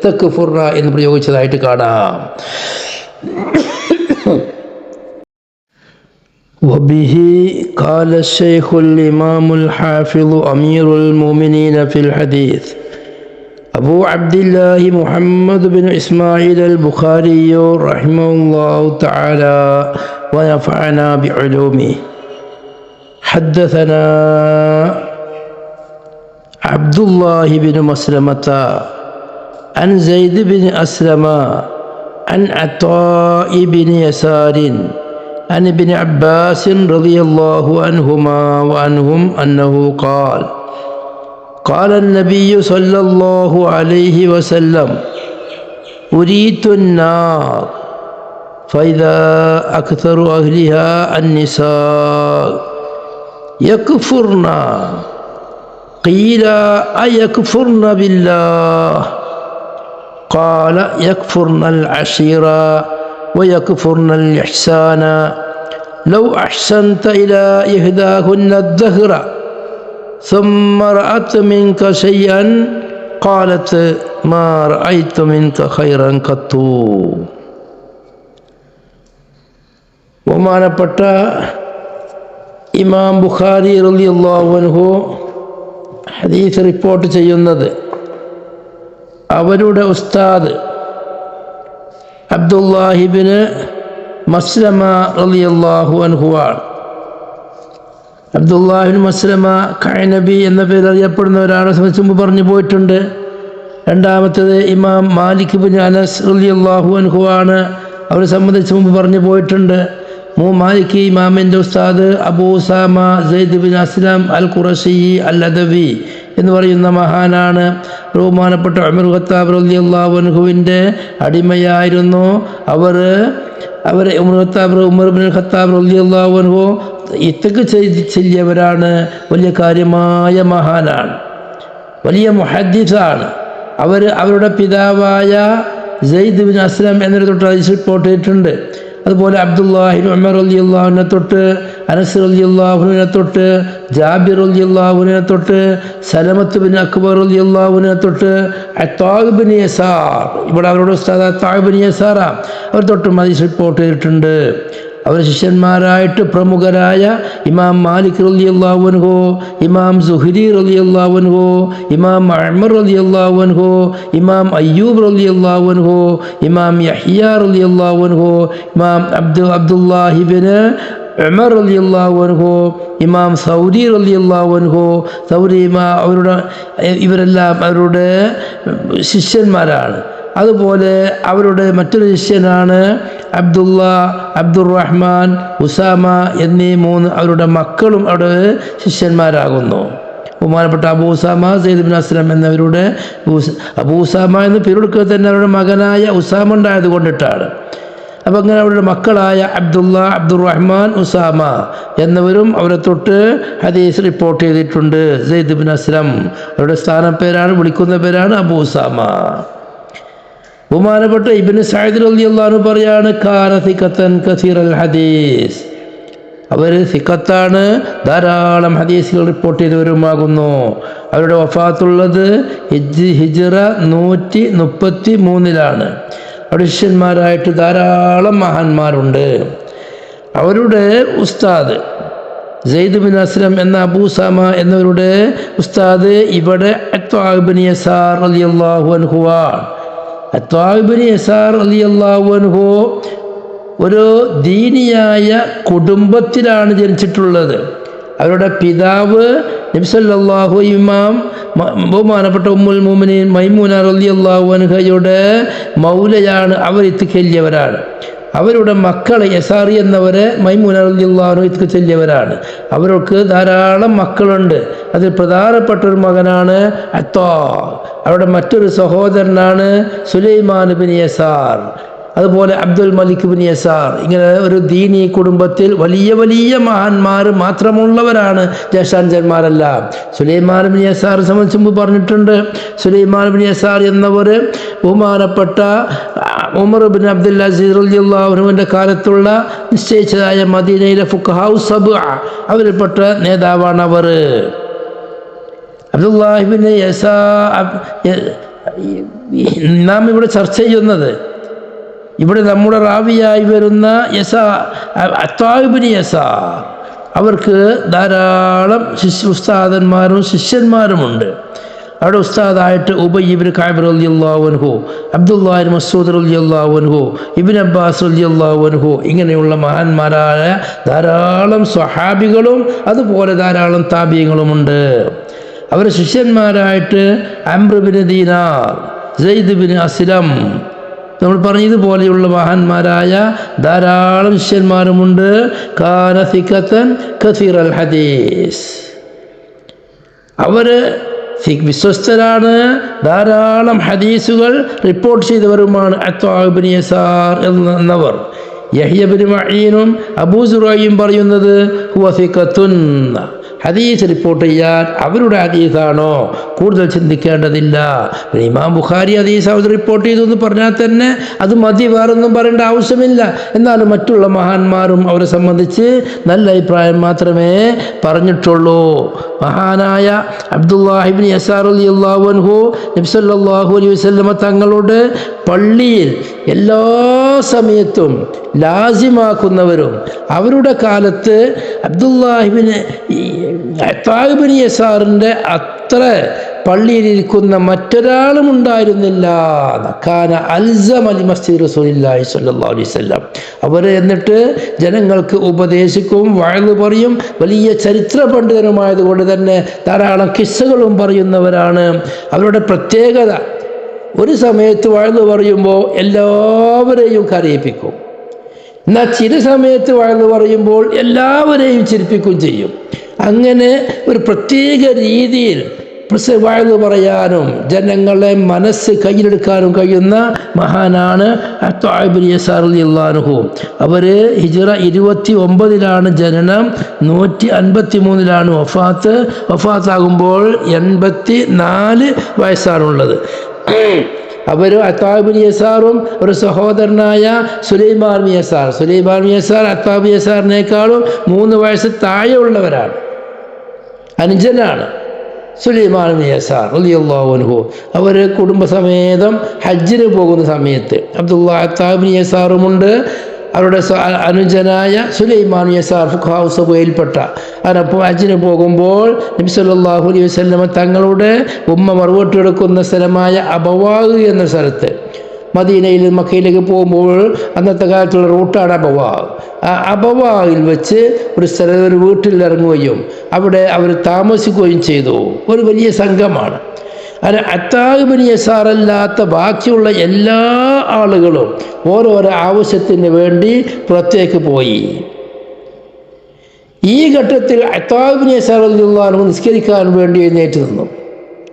തക്ഫുർന എന്ന് പ്രയോഗിച്ചതായിട്ട് കാണാം. وبه قال الشيخ الإمام الحافظ أمير المؤمنين في الحديث أبو عبد الله محمد بن إسماعيل البخاري رحمه الله تعالى ونفعنا بعلومه. حدثنا عبد الله بن مسلمة عن زيد بن أسلم عن عطاء بن يسار عن ابن عباس رضي الله عنهما وعنهم أنه قال قال النبي صلى الله عليه وسلم أريت النار فإذا أكثر أهلها النساء يكفرن. قيل أيكفرن بالله؟ قال يكفرن العشيرة ويكفرن الإحسان. لو أحسنت إلى إحداهن الدهر ثم رأت منك شيئا قالت മാ റഅയ്തു മിൻക ഖൈറൻ ഖത്തു. ബഹുമാനപ്പെട്ട ഇമാം ബുഖാരി റളിയല്ലാഹു അൻഹു ഹദീസ് റിപ്പോർട്ട് ചെയ്യുന്നത് അവരുടെ ഉസ്താദ് അബ്ദുല്ലാഹിബ്നു മസ്ലമ റളിയല്ലാഹു അൻഹുവാണ്. അബ്ദുല്ലാഹിബ്നു മസ്ലമ കഅനബി എന്ന പേരിൽ അറിയപ്പെടുന്ന ഒരാളെ സംബന്ധിച്ച് മുമ്പ് പറഞ്ഞു പോയിട്ടുണ്ട്. രണ്ടാമത്തേത് ഇമാം മാലിക് ഇബ്നു അനസ് റളിയല്ലാഹു അൻഹുവാണ്. അവരെ സംബന്ധിച്ച് മുമ്പ് പറഞ്ഞു പോയിട്ടുണ്ട്. മാലിക് ഇമാമിൻ്റെ ഉസ്താദ് Abu Usama Zaid bin Aslam അൽ ഖുറശി അൽ അദവി എന്ന് പറയുന്ന മഹാനാണ്. ബഹുമാനപ്പെട്ട ഉമർ ഖത്താബ് റളിയല്ലാഹു അൻഹുവിൻ്റെ അടിമയായിരുന്നു അവർ. ഉമർ ഇബ്നുൽ ഖത്താബ് റളിയല്ലാഹു അൻഹു ഇത്തക്ക് ചെല്ലിയവരാണ്. വലിയ കാര്യമായ മഹാനാണ്, വലിയ മുഹദ്ദിസാണ്. അവരുടെ പിതാവായ സെയ്ദ് ബിൻ അസ്ലം എന്നൊരു തൊട്ട് ഹദീസ് റിപ്പോർട്ട് ചെയ്തിട്ടുണ്ട്. അതുപോലെ അബ്ദുല്ലാഹിബ്നു ഉമർ റളിയല്ലാഹുവിനെ തൊട്ട്, അനസ് റളിയല്ലാഹുവിനെ തൊട്ട്, ജാബിർ റളിയല്ലാഹുവിനെ തൊട്ട്, സലമത്ത് ബിൻ അക്ബർ റളിയല്ലാഹുവിനെ തൊട്ട്, അത്താഇ ബിൻ യസാർ, ഇവിടെ അവരുടെ ഉസ്താദ് അത്താഇ ബിൻ യസാർ, അവർ തൊട്ടും ഹദീസ് റിപ്പോർട്ട് ചെയ്തിട്ടുണ്ട്. അവർ ശിഷ്യന്മാരായിട്ട് പ്രമുഖരായ ഇമാം മാലിക് റളിയല്ലാഹു അൻഹു, ഇമാം സുഹരി റളിയല്ലാഹു അൻഹു, ഇമാം മഅ്മർ റളിയല്ലാഹു അൻഹു, ഇമാം അയ്യൂബ് റളിയല്ലാഹു അൻഹു, ഇമാം യഹ്യ റളിയല്ലാഹു അൻഹു, ഇമാം അബ്ദുല്ലാഹിബ്നു ഉമർ റളിയല്ലാഹു അൻഹു, ഇമാം സൗരി റളിയല്ലാഹു അൻഹു. സൗരി ഇവരെല്ലാം അവരുടെ ശിഷ്യന്മാരാണ്. അതുപോലെ അവരുടെ മറ്റൊരു ശിഷ്യനാണ് അബ്ദുറഹ്മാൻ, ഉസാമ എന്നീ 3 അവരുടെ മക്കളും അവിടെ ശിഷ്യന്മാരാകുന്നു. ബഹുമാനപ്പെട്ട Abu Usama Zaid bin Aslam എന്നവരുടെ അബൂ ഉസാമ എന്ന് പേരെടുക്കുക തന്നെ അവരുടെ മകനായ ഉസാമ ഉണ്ടായത് കൊണ്ടിട്ടാണ്. അപ്പം അങ്ങനെ അവരുടെ മക്കളായ അബ്ദുറഹ്മാൻ, ഉസാമ എന്നിവരും അവരെ തൊട്ട് ഹദീസ് റിപ്പോർട്ട് ചെയ്തിട്ടുണ്ട്. സെയ്ദ് ബിൻ അസ്ലം അവരുടെ സ്ഥാനപ്പേരാണ്, വിളിക്കുന്ന പേരാണ് അബൂ ഉസാമ. ബഹുമാനപ്പെട്ട ഇബ്നു സഅദ് റളിയല്ലാഹു അൻഹു പറയാണ്, കാന സിഖത്തൻ കസീറൽ ഹദീസ്, അവർ സിഖത്താണ്, ധാരാളം ഹദീസുകൾ റിപ്പോർട്ട് ചെയ്തവരുമാകുന്നു. അവരുടെ വഫാത്തുള്ളത് ഹിജ്റ 133 അവിടെ ശിഷ്യന്മാരായിട്ട് ധാരാളം മഹാന്മാരുണ്ട്. അവരുടെ ഉസ്താദ് സെയ്ദ് ബിൻ അസ്ലം എന്ന അബൂ ഉസാമ എന്നവരുടെ ഉസ്താദ് ഇവിടെ അത്താഇ ബിൻ യസാർ റളിയല്ലാഹു അൻഹുവാണ്. അത്താഇ ബിൻ യസാർ റളിയല്ലാഹു അൻഹു ഒരു ദീനിയായ കുടുംബത്തിലാണ് ജനിച്ചിട്ടുള്ളത്. അവരുടെ പിതാവ് നബി സല്ലല്ലാഹു ഇമാം ബഹുമാനപ്പെട്ട ഉമ്മുൽ മുഅ്മിനീൻ മൈമൂന റളിയല്ലാഹു അൻഹയുടെ മൗലയാണ്. അവർ ഇത്ത് ചെല്ലിയവരാണ്. അവരുടെ മക്കളെ യസാറി എന്നവരെ മൈമൂന റളിയല്ലാഹു അൻഹു ഇത്ത് ചെല്ലിയവരാണ്. അവർക്ക് ധാരാളം മക്കളുണ്ട്. അതിൽ പ്രധാനപ്പെട്ട ഒരു മകനാണ് അത്താ. അവരുടെ മറ്റൊരു സഹോദരനാണ് സുലൈമാൻ ബിൻ യസാർ, അതുപോലെ അബ്ദുൽ മലിക് ബിൻ യസാർ. ഇങ്ങനെ ഒരു ദീനി കുടുംബത്തിൽ വലിയ വലിയ മഹാന്മാർ മാത്രമുള്ളവരാണ് ജ്യേഷ്ഠാഞ്ചന്മാരെല്ലാം. സുലൈമാൻ ബിൻ യസാർ സംബന്ധിച്ച് മുമ്പ് പറഞ്ഞിട്ടുണ്ട്. സുലൈമാൻ ബിൻ യസാർ എന്നവർ ബഹുമാനപ്പെട്ട ഉമർ ബിൻ അബ്ദുൽ അസീസ് റളിയല്ലാഹു അൻഹുവിൻ്റെ കാലത്തുള്ള നിശ്ചയിച്ചതായ മദീനയിലെ ഫുഖഹാഉ സബ്അ അവരിൽപ്പെട്ട നേതാവാണ് അവർ. അബ്ദുല്ലാഹിബ്ൻ യസാർ നാം ഇവിടെ ചർച്ച ചെയ്യുന്നത്, ഇവിടെ നമ്മുടെ റാവിയായി വരുന്ന അത്താഇ ബിൻ യസാർ, അവർക്ക് ധാരാളം ഉസ്താദന്മാരും ശിഷ്യന്മാരുമുണ്ട്. അവിടെ ഉസ്താദായിട്ട് ഉബയ്യ് ഇബ്നു കഅബ് റളിയല്ലാഹു അൻഹു, അബ്ദുല്ലാഹ് ഇബ്നു മസ്ഊദ് റളിയല്ലാഹു അൻഹു, ഇബ്നു അബ്ബാസ് റളിയല്ലാഹു അൻഹു, ഇങ്ങനെയുള്ള മഹാന്മാരായ ധാരാളം സ്വഹാബികളും അതുപോലെ ധാരാളം താബിഈങ്ങളുമുണ്ട്. അവരുടെ ശിഷ്യന്മാരായിട്ട് Amr bin Dinar, Zaid bin Aslam, നമ്മൾ പറഞ്ഞതുപോലെയുള്ള മഹാന്മാരായ ധാരാളം ശിഷ്യന്മാരുമുണ്ട്. കാന സിഖത്തൻ കസീറൽ ഹദീസ്, അവർ വിശ്വസ്തരാണ്, ധാരാളം ഹദീസുകൾ റിപ്പോർട്ട് ചെയ്തവരുമാണ് അത്താഇ ബിൻ യസാർ എന്നവർ. യഹ്യ ബിൻ മഈനും അബൂ സുറൈയും പറയുന്നത് ഹുവ സിഖത്തുൻ, ഹദീസ് റിപ്പോർട്ട് ചെയ്യാൻ അവരുടെ ഹദീസാണോ കൂടുതൽ ചിന്തിക്കേണ്ടതില്ല. ഇമാം ബുഖാരി ഹദീസ് അവർ റിപ്പോർട്ട് ചെയ്തു എന്ന് പറഞ്ഞാൽ തന്നെ അത് മതി, വേറൊന്നും പറയേണ്ട ആവശ്യമില്ല. എന്നാലും മറ്റുള്ള മഹാന്മാരും അവരെ സംബന്ധിച്ച് നല്ല അഭിപ്രായം മാത്രമേ പറഞ്ഞിട്ടുള്ളൂ. മഹാനായ അബ്ദുല്ലാഹി ഇബ്നു യസാർ റളിയല്ലാഹു അൻഹു നബി സല്ലല്ലാഹു അലൈഹി വസല്ലമ തങ്ങളുടെ പള്ളിയിൽ എല്ലാ സമയത്തും ലാസിമാക്കുന്നവരും അവരുടെ കാലത്ത് അബ്ദുല്ലാഹിബിന് ഇബ്നു യസാറിൻ്റെ അത്ര പള്ളിയിലിരിക്കുന്ന മറ്റൊരാളും ഉണ്ടായിരുന്നില്ല. കാന അൽസം അലി മസ്ജിദ് റസൂലുള്ളാഹി സ്വല്ലല്ലാഹു അലൈഹി വസല്ലം. അവർ എന്നിട്ട് ജനങ്ങൾക്ക് ഉപദേശിക്കും, വഅദ് പറയും. വലിയ ചരിത്ര പണ്ഡിതനുമായതുകൊണ്ട് തന്നെ ധാരാളം കിസ്സകളും പറയുന്നവരാണ്. അവരുടെ പ്രത്യേകത, ഒരു സമയത്ത് വഅദ് പറയുമ്പോൾ എല്ലാവരെയും കരയിപ്പിക്കും, എന്നാൽ ചില സമയത്ത് വഅദ് പറയുമ്പോൾ എല്ലാവരെയും ചിരിപ്പിക്കുകയും ചെയ്യും. അങ്ങനെ ഒരു പ്രത്യേക രീതിയിൽ വഅദ് പറയാനും ജനങ്ങളെ മനസ്സ് കയ്യിലെടുക്കാനും കഴിയുന്ന മഹാനാണ് ഇബ്നു യസാർ റളിയല്ലാഹു അൻഹു. അവർ ഹിജ്റ 29 ജനനം, 153 വഫാത്ത്. വഫാത്താകുമ്പോൾ 84 വയസ്സാണുള്ളത്. അവർ ഇബ്നു യസാറും ഒരു സഹോദരനായ സുലൈമാൻ ഇബ്നു യസാർ, ഇബ്നു യസാറിനേക്കാളും 3 വയസ്സ് താഴെ ഉള്ളവരാണ്, അനുജനാണ് സുലൈമാൻ ഇബ്നു യസാർ റളിയല്ലാഹു അൻഹു. അവർ കുടുംബസമേതം ഹജ്ജിന് പോകുന്ന സമയത്ത് ഇബ്നു യസാറുമുണ്ട്, അവരുടെ അനുജനായ സുലൈമാൻ യസാർ ഫുഖഹാഉ സബയിൽപ്പെട്ട. അപ്പോൾ ഹജ്ജിന് പോകുമ്പോൾ നബി സല്ലല്ലാഹു അലൈഹി വസല്ലമ തങ്ങളുടെ ഉമ്മ മറുവട്ടെടുക്കുന്ന സ്ഥലമായ അബവാഹ് എന്ന സ്ഥലത്ത്, മദീനയിൽ മക്കയിലേക്ക് പോകുമ്പോൾ അന്നത്തെ കാലത്തുള്ള റൂട്ടാണ് അബവാഹ്. ആ അബവാഹിൽ വെച്ച് ഒരു വീട്ടിൽ ഇറങ്ങുകയും അവിടെ അവർ താമസിക്കുകയും ചെയ്തു. ഒരു വലിയ സംഘമാണ്. അത് ഇബ്നു യസാർ അല്ലാത്ത ബാക്കിയുള്ള എല്ലാ ആളുകളും ഓരോരോ ആവശ്യത്തിന് വേണ്ടി പുറത്തേക്ക് പോയി. ഈ ഘട്ടത്തിൽ ഇബ്നു യസാർ റളിയല്ലാഹു അൻഹു നിസ്കരിക്കാൻ വേണ്ടി എഴുന്നേറ്റ് നിന്നു.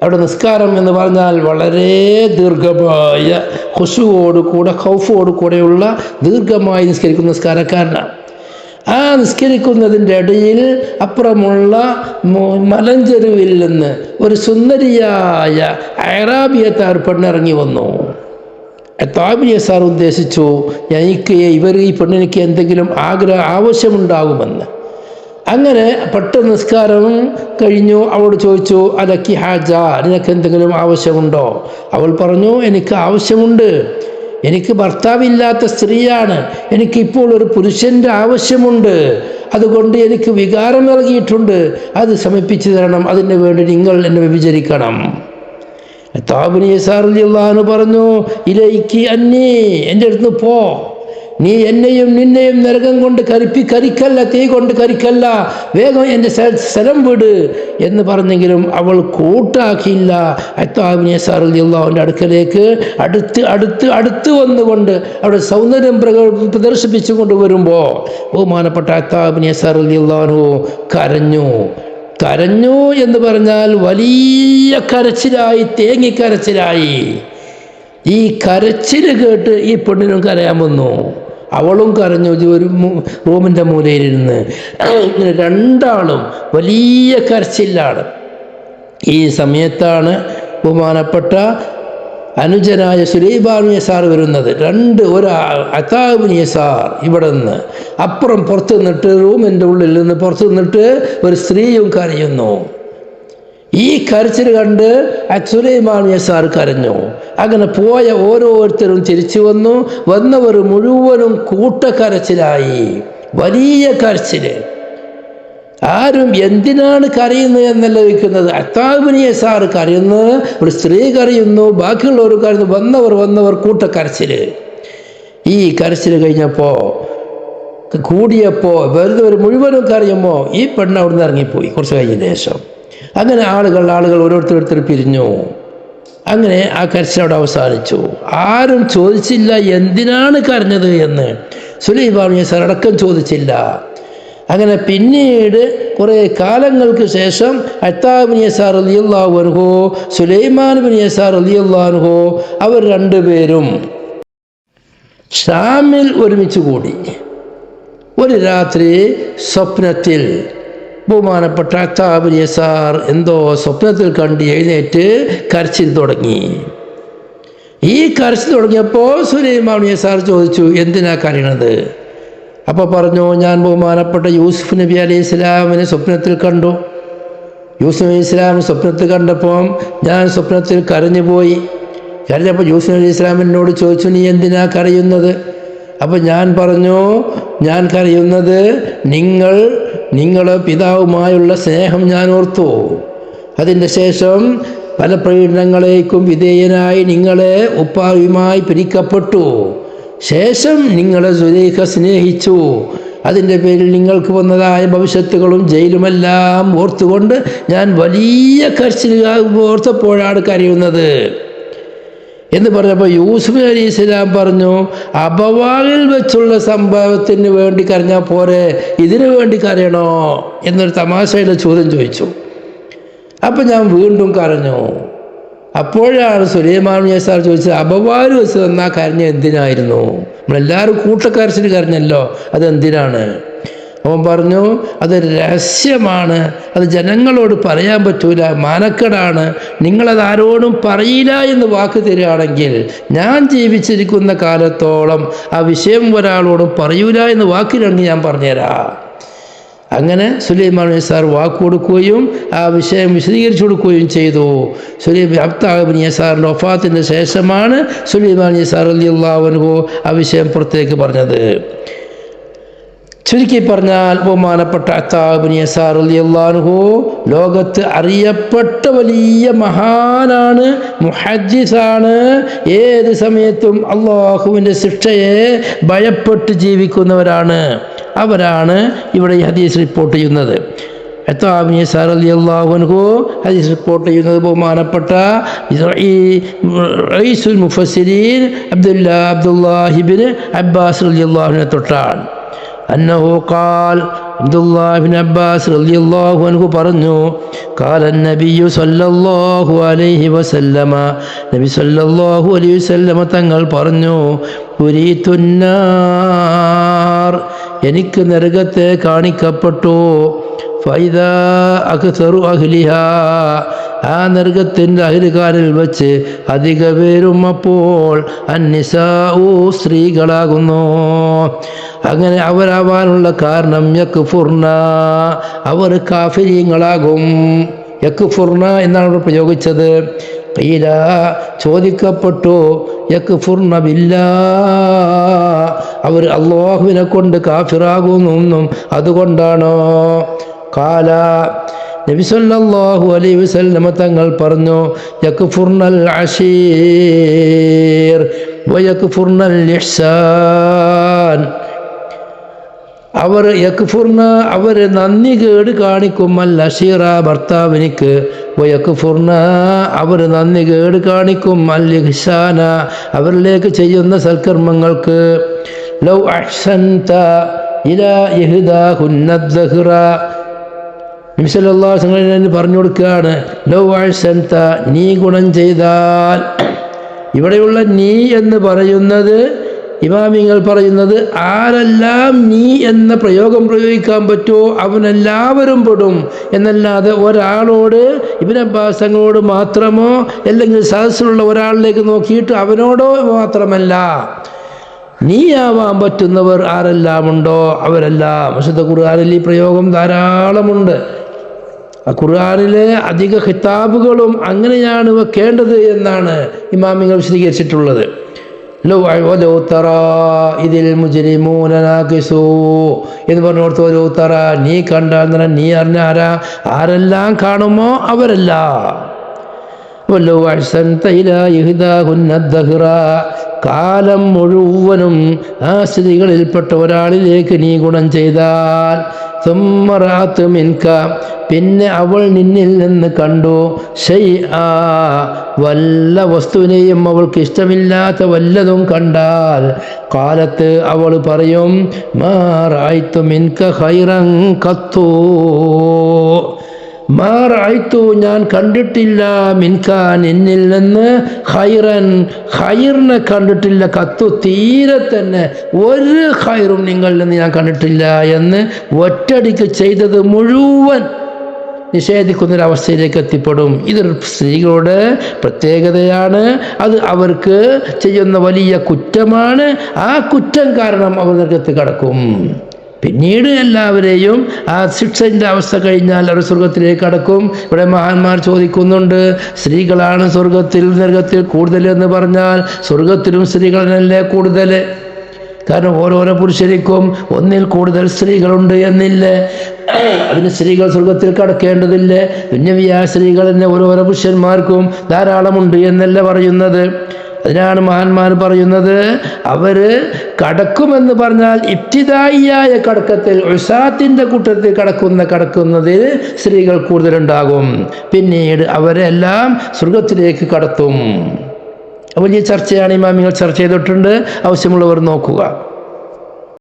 അവിടെ നിസ്കാരം എന്ന് പറഞ്ഞാൽ വളരെ ദീർഘമായ ഖുശൂഅോടുകൂടെ ഖൗഫോടുകൂടെയുള്ള ദീർഘമായി നിസ്കരിക്കുന്ന നിസ്കാരക്കാരനാണ്. ആ നിസ്കരിക്കുന്നതിൻ്റെ ഇടയിൽ അപ്പുറമുള്ള മലഞ്ചെരുവിൽ നിന്ന് ഒരു സുന്ദരിയായ അറാബിയത്താർ പെണ്ണിറങ്ങി വന്നു. ഇബ്നു യസാർ ഉദ്ദേശിച്ചു, എനിക്ക് ഈ പെണ്ണിനിക്ക് എന്തെങ്കിലും ആവശ്യമുണ്ടാകുമെന്ന്. അങ്ങനെ പെട്ടെന്ന് നിസ്കാരം കഴിഞ്ഞു. അവളോട് ചോദിച്ചു, അലക്കി ഹാജ, നിനക്ക് എന്തെങ്കിലും ആവശ്യമുണ്ടോ? അവൾ പറഞ്ഞു, എനിക്ക് ആവശ്യമുണ്ട്, എനിക്ക് ഭർത്താവില്ലാത്ത സ്ത്രീയാണ്, എനിക്കിപ്പോൾ ഒരു പുരുഷൻ്റെ ആവശ്യമുണ്ട്, അതുകൊണ്ട് എനിക്ക് വികാരം നൽകിയിട്ടുണ്ട്, അത് ശമിപ്പിച്ചു തരണം, അതിന് വേണ്ടി നിങ്ങൾ എന്നെ വ്യഭിചരിക്കണം. ഇബ്നു യസാർ റളിയല്ലാഹു അൻഹു പറഞ്ഞു, ഇലൈക്കി അന്നി, എൻ്റെ അടുത്ത് പോ, നീ എന്നെയും നിന്നെയും നരകം കൊണ്ട് കരിക്കല്ല, തീ കൊണ്ട് കരിക്കല്ല, വേഗം എൻ്റെ സ്ഥലം വിട് എന്ന് പറഞ്ഞെങ്കിലും അവൾ കൂട്ടാക്കിയില്ല. ഇബ്നു യസാർ റളിയല്ലാഹു അൻഹുവിൻ്റെ അടുക്കലേക്ക് അടുത്ത് വന്നുകൊണ്ട് അവിടെ സൗന്ദര്യം പ്രദർശിപ്പിച്ചുകൊണ്ട് വരുമ്പോൾ ബഹുമാനപ്പെട്ട ഇബ്നു യസാർ റളിയല്ലാഹു അൻഹു കരഞ്ഞു എന്ന് പറഞ്ഞാൽ വലിയ കരച്ചിലായി, തേങ്ങിക്കരച്ചിലായി. ഈ കരച്ചിൽ കേട്ട് ഈ പെണ്ണിനും കരയാൻ വന്നു. അവളും കരഞ്ഞു ഒരു റൂമിൻ്റെ മൂലയിലിരുന്ന്. ഇങ്ങനെ രണ്ടാളും വലിയ കരച്ചിലാണ്. ഈ സമയത്താണ് ബഹുമാനപ്പെട്ട അനുജനായ സുലൈമാൻ ഇബ്നു യസാർ വരുന്നത്. ഒരു ഇബ്നു യസാർ ഇവിടെ നിന്ന് അപ്പുറം പുറത്തു നിന്നിട്ട്, റൂമിൻ്റെ ഉള്ളിൽ നിന്ന് പുറത്തു നിന്നിട്ട് ഒരു സ്ത്രീയും കരയുന്നു. ഈ കരച്ചിൽ കണ്ട് സുലൈമാൻ ഇബ്നു യസാർ കരഞ്ഞു. അങ്ങനെ പോയ ഓരോരുത്തരും തിരിച്ചു വന്നവർ മുഴുവനും കൂട്ടക്കരച്ചിലായി, വലിയ കരച്ചിൽ. ആരും എന്തിനാണ് കരയുന്നത് എന്നല്ല ചോദിക്കുന്നത്. ഇബ്നു യസാർ കരയുന്നു, ഒരു സ്ത്രീ കരയുന്നു, ബാക്കിയുള്ളവർ കരയുന്നു, വന്നവർ കൂട്ടക്കരച്ചിൽ. ഈ കരച്ചിൽ കഴിഞ്ഞപ്പോൾ കൂടിയപ്പോൾ വരുന്നവർ മുഴുവനും കരയുമ്പോൾ ഈ പെണ്ണ് അവിടെ നിന്ന് ഇറങ്ങിപ്പോയി കുറച്ച് കഴിഞ്ഞ ശേഷം. അങ്ങനെ ആളുകൾ ഓരോരുത്തർ പിരിഞ്ഞു. അങ്ങനെ ആ കരച്ചിൽ അവിടെ അവസാനിച്ചു. ആരും ചോദിച്ചില്ല എന്തിനാണ് കരഞ്ഞത് എന്ന്. സുലൈമാൻ ഇബ്നു യസാർ അടക്കം ചോദിച്ചില്ല. അങ്ങനെ പിന്നീട് കുറേ കാലങ്ങൾക്ക് ശേഷം ഇബ്നു യസാർ റളിയല്ലാഹു അൻഹു, സുലൈമാൻ ഇബ്നു യസാർ റളിയല്ലാഹു അൻഹു, അവർ രണ്ടുപേരും ഷാമിൽ ഒരുമിച്ച് കൂടി. ഒരു രാത്രി സ്വപ്നത്തിൽ ബഹുമാനപ്പെട്ട അത്താബിൻ യസാർ എന്തോ സ്വപ്നത്തിൽ കണ്ട് എഴുന്നേറ്റ് കരച്ചിൽ തുടങ്ങി. ഈ കരച്ചിൽ തുടങ്ങിയപ്പോൾ സുലൈമാൻ യസാർ ചോദിച്ചു, എന്തിനാ കരയണത്? അപ്പോൾ പറഞ്ഞു, ഞാൻ ബഹുമാനപ്പെട്ട യൂസുഫ് നബി അലൈഹി ഇസ്ലാമിനെ സ്വപ്നത്തിൽ കണ്ടു. യൂസുഫ് അലൈഹി ഇസ്ലാം സ്വപ്നത്തിൽ കണ്ടപ്പോൾ ഞാൻ സ്വപ്നത്തിൽ കരഞ്ഞുപോയി. കരഞ്ഞപ്പോൾ യൂസുഫ് അലൈഹി ഇസ്ലാം എന്നോട് ചോദിച്ചു, നീ എന്തിനാ കരയുന്നത്? അപ്പോൾ ഞാൻ പറഞ്ഞു, ഞാൻ കരയുന്നത് നിങ്ങളെ പിതാവുമായുള്ള സ്നേഹം ഞാൻ ഓർത്തു. അതിൻ്റെ ശേഷം പല പീഡനങ്ങളേക്കും വിധേയനായി നിങ്ങളെ ഉപ്പായുമായി പിരിക്കപ്പെട്ടു. ശേഷം നിങ്ങളെ സുലൈഖ സ്നേഹിച്ചു. അതിൻ്റെ പേരിൽ നിങ്ങൾക്ക് വന്നതായ ഭവിഷ്യത്തുകളും ജയിലുമെല്ലാം ഓർത്തുകൊണ്ട് ഞാൻ വലിയ കരച്ചിൽ ഓർത്തപ്പോഴാണ് കരയുന്നത് എന്ന് പറഞ്ഞപ്പോൾ യൂസുഫ് അലൈഹി ഇസ്ലാം പറഞ്ഞു, അബവാവിൽ വെച്ചുള്ള സംഭവത്തിന് വേണ്ടി കരഞ്ഞാൽ പോരെ, ഇതിനു വേണ്ടി കരയണോ എന്നൊരു തമാശയുടെ ചോദ്യം ചോദിച്ചു. അപ്പം ഞാൻ വീണ്ടും കരഞ്ഞു. അപ്പോഴാണ് സുലൈമാൻ യസാർ ചോദിച്ചത്, അബവാവിൽ വെച്ച് തന്നാൽ കരഞ്ഞ എന്തിനായിരുന്നു? നമ്മളെല്ലാവരും കൂട്ടക്കരച്ചിൽ കരഞ്ഞല്ലോ, അതെന്തിനാണ്? അവൻ പറഞ്ഞു, അതൊരു രഹസ്യമാണ്, അത് ജനങ്ങളോട് പറയാൻ പറ്റൂല, മാനക്കേടാണ്. നിങ്ങളത് ആരോടും പറയില്ല എന്ന് വാക്ക് തരികയാണെങ്കിൽ ഞാൻ ജീവിച്ചിരിക്കുന്ന കാലത്തോളം ആ വിഷയം ഒരാളോടും പറയൂല എന്ന് വാക്കിലാണെങ്കിൽ ഞാൻ പറഞ്ഞുതരാം. അങ്ങനെ സുലൈമാൻ യസാർ വാക്ക് കൊടുക്കുകയും ആ വിഷയം വിശദീകരിച്ചു കൊടുക്കുകയും ചെയ്തു. അബ്താബിൻ യസാറിൻ്റെ വഫാത്തിൻ്റെ ശേഷമാണ് സുലൈമാൻ യസാർ റളിയല്ലാഹു അൻഹു ആ വിഷയം പുറത്തേക്ക് പറഞ്ഞത്. ചുരുക്കി പറഞ്ഞാൽ ബഹുമാനപ്പെട്ട അത്താബിൻ യസാർ റളിയല്ലാഹു അൻഹു ലോകത്ത് അറിയപ്പെട്ട വലിയ മഹാനാണ്, മുഹദ്ദിസാണ്. ഏത് സമയത്തും അള്ളാഹുവിൻ്റെ ശിക്ഷയെ ഭയപ്പെട്ട് ജീവിക്കുന്നവരാണ്. അവരാണ് ഇവിടെ ഈ ഹദീസ് റിപ്പോർട്ട് ചെയ്യുന്നത്. അത്താബിൻ യസാർ റളിയല്ലാഹു അൻഹു ഹദീസ് റിപ്പോർട്ട് ചെയ്യുന്നത് ബഹുമാനപ്പെട്ട റഈസുൽ മുഫസ്സിരീൻ അബ്ദുല്ലാഹിബ്ൻ അബ്ബാസ് റളിയല്ലാഹു അൻഹു തൊട്ടാണ്. അന്നഹു ഖാൽ, അബ്ദുല്ലാഹിബ്ൻ അബ്ബാസ് റളിയല്ലാഹു അൻഹു പറഞ്ഞു, ഖാല നബിയ്യു സല്ലല്ലാഹു അലൈഹി വസല്ലമ, നബി സല്ലല്ലാഹു അലൈഹി വസല്ലമ തങ്ങൾ പറഞ്ഞു, ഉരീതുന്നാർ, എനിക്ക് നരകത്തെ കാണിക്കപ്പെട്ടു. ഫൈദാ അക്സറു അഹ്ലിഹാ, ആ നരകത്തിൻ്റെ അഹിലുകാരിൽ വെച്ച് അധിക പേരും അപ്പോൾ അന്നിസാഉ, സ്ത്രീകളാകുന്നു. അങ്ങനെ അവരാവാനുള്ള കാരണം യക്ഫുർന, അവർ കാഫിരീങ്ങളാകും. യക്ഫുർന എന്നാണ് അവർ പ്രയോഗിച്ചത്. ഖീല, ചോദിക്കപ്പെട്ടു, യക്ഫുർന ബില്ലാ, അവർ അല്ലാഹുവിനെ കൊണ്ട് കാഫിറാകുമെന്നും അതുകൊണ്ടാണോ? ഖാല, നബി സല്ലല്ലാഹു അലൈഹി വസല്ലമ തങ്ങൾ പറഞ്ഞു, യക്ഫുർനൽ അശീർ വയക്ഫുർനൽ ഇഹ്സാൻ, അവർ യക്ഫുർന, അവർ നന്ദി കേട് കാണിക്കും, അൽ അശീറ, ഭർത്താവിനിക്ക്, വയക്ഫുർന, അവർ നന്ദി കേട് കാണിക്കും, അൽ ഇഹ്സാന, അവരിലേക്ക് ചെയ്യുന്ന സൽക്കർമ്മങ്ങൾക്ക്. ലൗ അഹ്സൻത ഇലാ ഇഹ്ദാഹുന്ന ദഹ്റ, നബി സല്ലല്ലാഹു അലൈഹി വസല്ലം പറഞ്ഞു കൊടുക്കുകയാണ്, ലൗ അഹ്സൻത, നീ ഗുണം ചെയ്താൽ. ഇവിടെയുള്ള നീ എന്ന് പറയുന്നത് ഇമാമിങ്ങൾ പറയുന്നത് ആരെല്ലാം നീ എന്ന പ്രയോഗം പ്രയോഗിക്കാൻ പറ്റുമോ അവനെല്ലാവരും പെടും എന്നല്ലാതെ ഒരാളോട്, ഇബ്നു അബ്ബാസ് തങ്ങളോട് മാത്രമോ അല്ലെങ്കിൽ സദസ്സിലുള്ള ഒരാളിലേക്ക് നോക്കിയിട്ട് അവനോടോ മാത്രമല്ല, നീയാവാൻ പറ്റുന്നവർ ആരെല്ലാം ഉണ്ടോ അവരെല്ലാം. വിശുദ്ധ ഖുർആനിൽ ഈ പ്രയോഗം ധാരാളമുണ്ട്. ആ ഖുർആനിലെ അധിക ഖിതാബുകളും അങ്ങനെയാണ് വെക്കേണ്ടത് എന്നാണ് ഇമാമിങ്ങൾ വിശദീകരിച്ചിട്ടുള്ളത്. ലൗ തറാ ഇതിൽ മുജ്രിമൂന നാകിസൂ എന്ന് പറഞ്ഞോടത്ത് ലൗ തറ, നീ കണ്ടാൽ നീ അറിഞ്ഞ ആരെല്ലാം കാണുമോ അവരെല്ലാം. ലൗ അഹ്സൻത ഇലാ ഇഹ്ദാഹുന്ന ദഹ്റ, കാലം മുഴുവനും ആ സ്ത്രീകളിൽപ്പെട്ട ഒരാളിലേക്ക് നീ ഗുണം ചെയ്താൽ, സുമ്മ റഅത് മിൻക, പിന്നെ അവൾ നിന്നിൽ നിന്ന് കണ്ടു, ശൈആ, വല്ല വസ്തുവിനെയും അവൾക്ക് ഇഷ്ടമില്ലാത്ത വല്ലതും കണ്ടാൽ, കാലത്ത് അവൾ പറയും, മാ റഅയ്തു മിൻക ഖൈറൻ ഖത്തു, മാ റഅയ്തു ഞാൻ കണ്ടിട്ടില്ല മിൻകാൻ എന്നിൽ നിന്ന് ഖൈറിനെ കണ്ടിട്ടില്ല, കത്തു തീരെ തന്നെ ഒരു ഖൈറും നിങ്ങളിൽ നിന്ന് ഞാൻ കണ്ടിട്ടില്ല എന്ന് ഒറ്റടിക്ക് ചെയ്തത് മുഴുവൻ നിഷേധിക്കുന്നൊരവസ്ഥയിലേക്ക് എത്തിപ്പെടും. ഇതൊരു സ്ത്രീകളുടെ പ്രത്യേകതയാണ്. അത് അവർക്ക് ചെയ്യുന്ന വലിയ കുറ്റമാണ്. ആ കുറ്റം കാരണം അവർ നരകത്തിൽ കടക്കും. പിന്നീട് എല്ലാവരെയും ആ ശിക്ഷൻ്റെ അവസ്ഥ കഴിഞ്ഞാൽ അവർ സ്വർഗത്തിലേക്ക് കടക്കും. ഇവിടെ മഹാന്മാർ ചോദിക്കുന്നുണ്ട്, സ്ത്രീകളാണ് സ്വർഗത്തിൽ നരകത്തിൽ കൂടുതൽ എന്ന് പറഞ്ഞാൽ സ്വർഗത്തിലും സ്ത്രീകളല്ലേ കൂടുതൽ? കാരണം ഓരോരോ പുരുഷരിക്കും ഒന്നിൽ കൂടുതൽ സ്ത്രീകളുണ്ട് എന്നില്ല. അതിന് സ്ത്രീകൾ സ്വർഗത്തിൽ കടക്കേണ്ടതില്ല. ദുന്യവിയായ സ്ത്രീകൾ തന്നെ ഓരോരോ പുരുഷന്മാർക്കും ധാരാളമുണ്ട് എന്നല്ല പറയുന്നത്. അതിനാണ് മഹാന്മാർ പറയുന്നത്, അവര് കടക്കുമെന്ന് പറഞ്ഞാൽ ഇബ്തിദായിയായ കടക്കത്തിൽ ഉസാത്തിന്റെ കൂട്ടത്തിൽ കടക്കുന്നതിൽ സ്ത്രീകൾ കൂടുതലുണ്ടാകും. പിന്നീട് അവരെല്ലാം സ്വർഗത്തിലേക്ക് കടത്തും. വലിയ ചർച്ചയാണ് ഇമാമിങ്ങൾ ചർച്ച ചെയ്തിട്ടുണ്ട്. ആവശ്യമുള്ളവർ നോക്കുക.